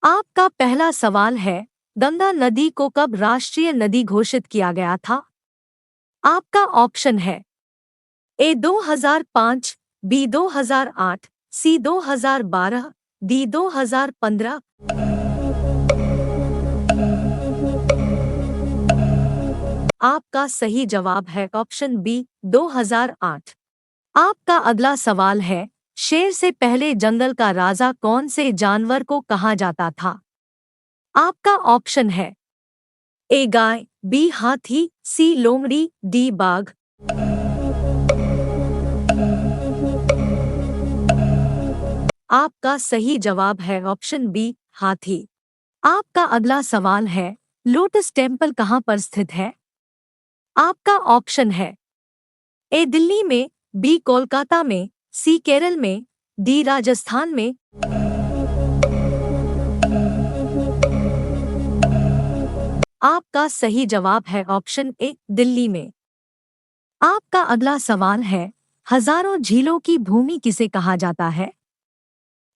आपका पहला सवाल है, गंगा नदी को कब राष्ट्रीय नदी घोषित किया गया था? आपका ऑप्शन है ए 2005, बी 2008, सी 2012, डी 2015। आपका सही जवाब है ऑप्शन बी 2008। आपका अगला सवाल है, शेर से पहले जंगल का राजा कौन से जानवर को कहा जाता था? आपका ऑप्शन है ए गाय, बी हाथी, सी लोमड़ी, डी बाघ। आपका सही जवाब है ऑप्शन बी हाथी। आपका अगला सवाल है, लोटस टेम्पल कहाँ पर स्थित है? आपका ऑप्शन है ए दिल्ली में, बी कोलकाता में, सी केरल में, डी राजस्थान में। आपका सही जवाब है ऑप्शन ए दिल्ली में। आपका अगला सवाल है, हजारों झीलों की भूमि किसे कहा जाता है?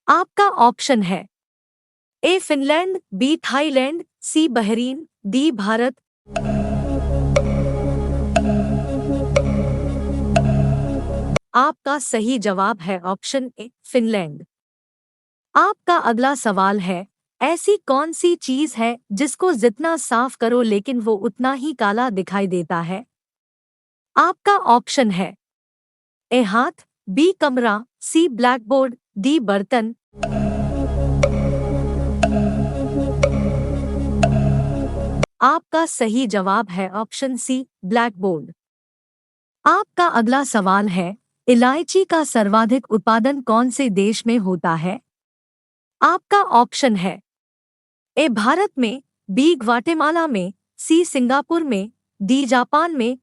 आपका ऑप्शन है ए फिनलैंड, बी थाईलैंड, सी बहरीन, डी भारत। आपका सही जवाब है ऑप्शन ए फिनलैंड। आपका अगला सवाल है, ऐसी कौन सी चीज है जिसको जितना साफ करो लेकिन वो उतना ही काला दिखाई देता है? आपका ऑप्शन है ए हाथ, बी कमरा, सी ब्लैकबोर्ड, डी बर्तन। आपका सही जवाब है ऑप्शन सी ब्लैकबोर्ड। आपका अगला सवाल है, इलायची का सर्वाधिक उत्पादन कौन से देश में होता है? आपका ऑप्शन है ए भारत में, बी ग्वाटेमाला में, सी सिंगापुर में, डी जापान में।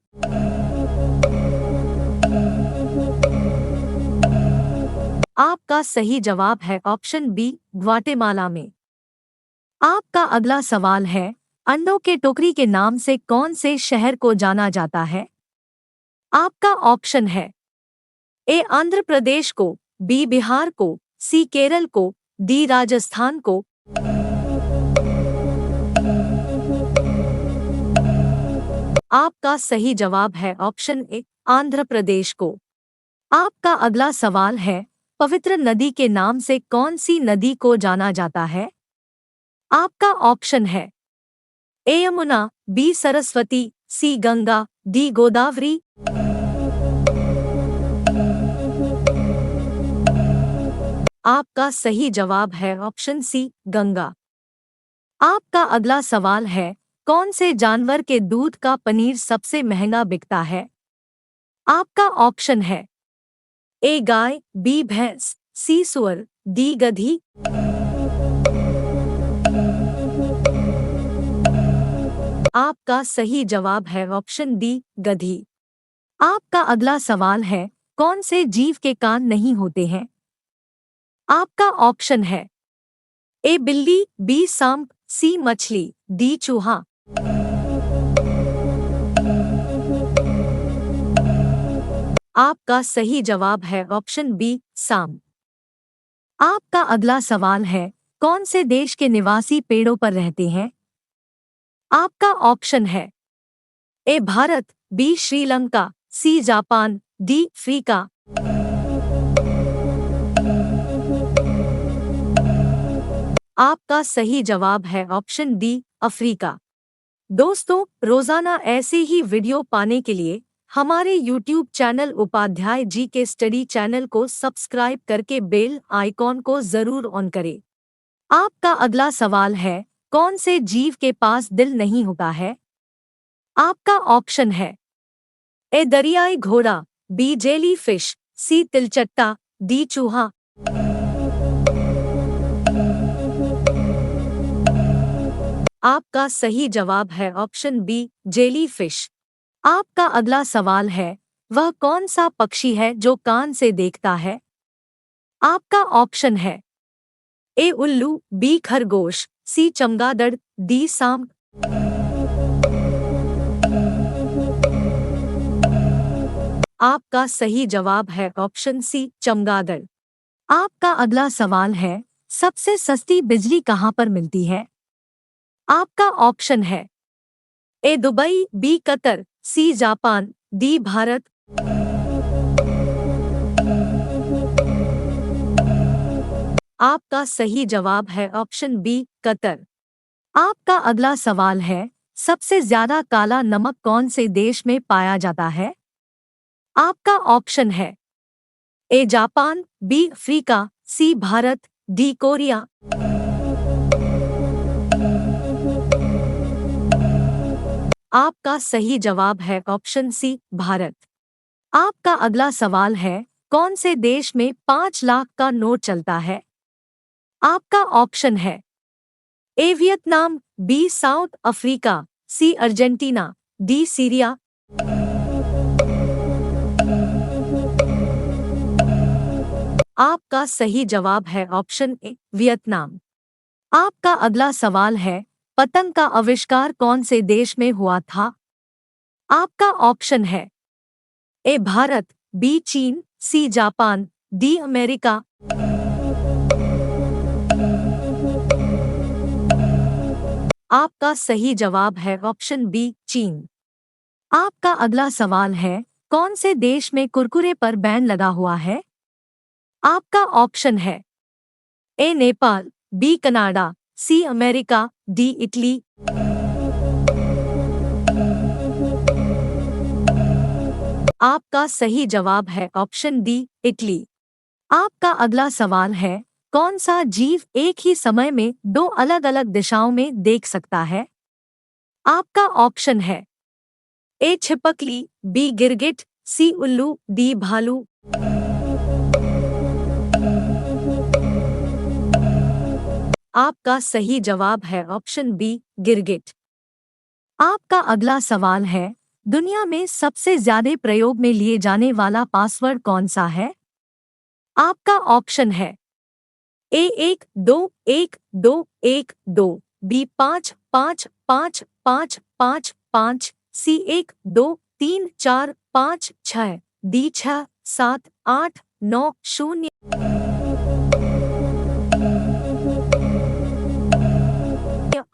आपका सही जवाब है ऑप्शन बी ग्वाटेमाला में। आपका अगला सवाल है, अंडों के टोकरी के नाम से कौन से शहर को जाना जाता है? आपका ऑप्शन है ए आंध्र प्रदेश को, बी बिहार को, सी केरल को, डी राजस्थान को। आपका सही जवाब है ऑप्शन ए आंध्र प्रदेश को। आपका अगला सवाल है, पवित्र नदी के नाम से कौन सी नदी को जाना जाता है? आपका ऑप्शन है ए यमुना, बी सरस्वती, सी गंगा, डी गोदावरी। आपका सही जवाब है ऑप्शन सी गंगा। आपका अगला सवाल है, कौन से जानवर के दूध का पनीर सबसे महंगा बिकता है? आपका ऑप्शन है ए गाय, बी भैंस, सी सुअर, डी गधी। आपका सही जवाब है ऑप्शन डी गधी। आपका अगला सवाल है, कौन से जीव के कान नहीं होते हैं? आपका ऑप्शन है ए बिल्ली, बी सांप, सी मछली, डी चूहा। आपका सही जवाब है ऑप्शन बी सांप। आपका अगला सवाल है, कौन से देश के निवासी पेड़ों पर रहते हैं? आपका ऑप्शन है A Bharat, B Sri Lanka, C Japan, D Africa. आपका सही जवाब है ऑप्शन डी अफ्रीका। दोस्तों, रोजाना ऐसे ही वीडियो पाने के लिए हमारे YouTube चैनल उपाध्याय जी के स्टडी चैनल को सब्सक्राइब करके बेल आइकॉन को जरूर ऑन करें। आपका अगला सवाल है, कौन से जीव के पास दिल नहीं होता है? आपका ऑप्शन है ए दरियाई घोड़ा, बी जेली फिश, सी तिलचट्टा, डी चूहा। आपका सही जवाब है ऑप्शन बी जेली फिश। आपका अगला सवाल है, वह कौन सा पक्षी है जो कान से देखता है? आपका ऑप्शन है ए उल्लू, बी खरगोश, सी चमगादड़, डी सांप। आपका सही जवाब है ऑप्शन सी चमगादड़। आपका अगला सवाल है, सबसे सस्ती बिजली कहाँ पर मिलती है? आपका ऑप्शन है A Dubai, B Qatar, C Japan, D Bharat. आपका सही जवाब है ऑप्शन बी कतर। आपका अगला सवाल है, सबसे ज्यादा काला नमक कौन से देश में पाया जाता है? आपका ऑप्शन है A Japan, B Africa, C Bharat, D Korea. आपका सही जवाब है ऑप्शन सी भारत। आपका अगला सवाल है, कौन से देश में 5 लाख का नोट चलता है? आपका ऑप्शन है A Vietnam, B South Africa, C Argentina, D Syria. आपका सही जवाब है ऑप्शन ए वियतनाम। आपका अगला सवाल है, पतंग का आविष्कार कौन से देश में हुआ था? आपका ऑप्शन है ए भारत, बी चीन, सी जापान, डी अमेरिका। आपका सही जवाब है ऑप्शन बी चीन। आपका अगला सवाल है, कौन से देश में कुरकुरे पर बैन लगा हुआ है? आपका ऑप्शन है A Nepal, B Canada, C America, D Italy. आपका सही जवाब है ऑप्शन डी इटली। आपका अगला सवाल है, कौन सा जीव एक ही समय में 2 अलग-अलग दिशाओं में देख सकता है? आपका ऑप्शन है ए छिपकली, बी गिरगिट, सी उल्लू, डी भालू। आपका सही जवाब है ऑप्शन बी गिरगिट। आपका अगला सवाल है, दुनिया में सबसे ज्यादा प्रयोग में लिए जाने वाला पासवर्ड कौन सा है? आपका ऑप्शन है ए 1 2 1 2 1 2, बी 5 5 5 5 5, सी 1 2 3 4 5 6, डी 6 7 8 9 0।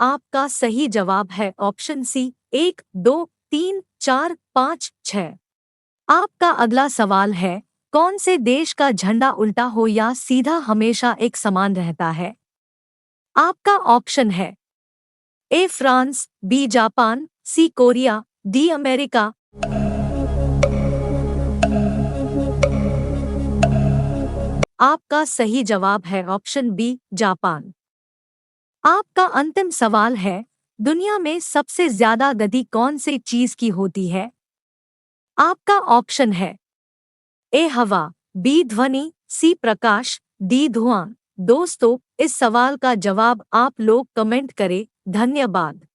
आपका सही जवाब है ऑप्शन सी 1 2 3 4 5 6। आपका अगला सवाल है, कौन से देश का झंडा उल्टा हो या सीधा हमेशा एक समान रहता है? आपका ऑप्शन है A France, B Japan, C Korea, D America. आपका सही जवाब है ऑप्शन बी जापान। आपका अंतिम सवाल है, दुनिया में सबसे ज्यादा गति कौन से चीज की होती है? आपका ऑप्शन है ए हवा, बी ध्वनि, सी प्रकाश, डी धुआं। दोस्तों, इस सवाल का जवाब आप लोग कमेंट करें। धन्यवाद।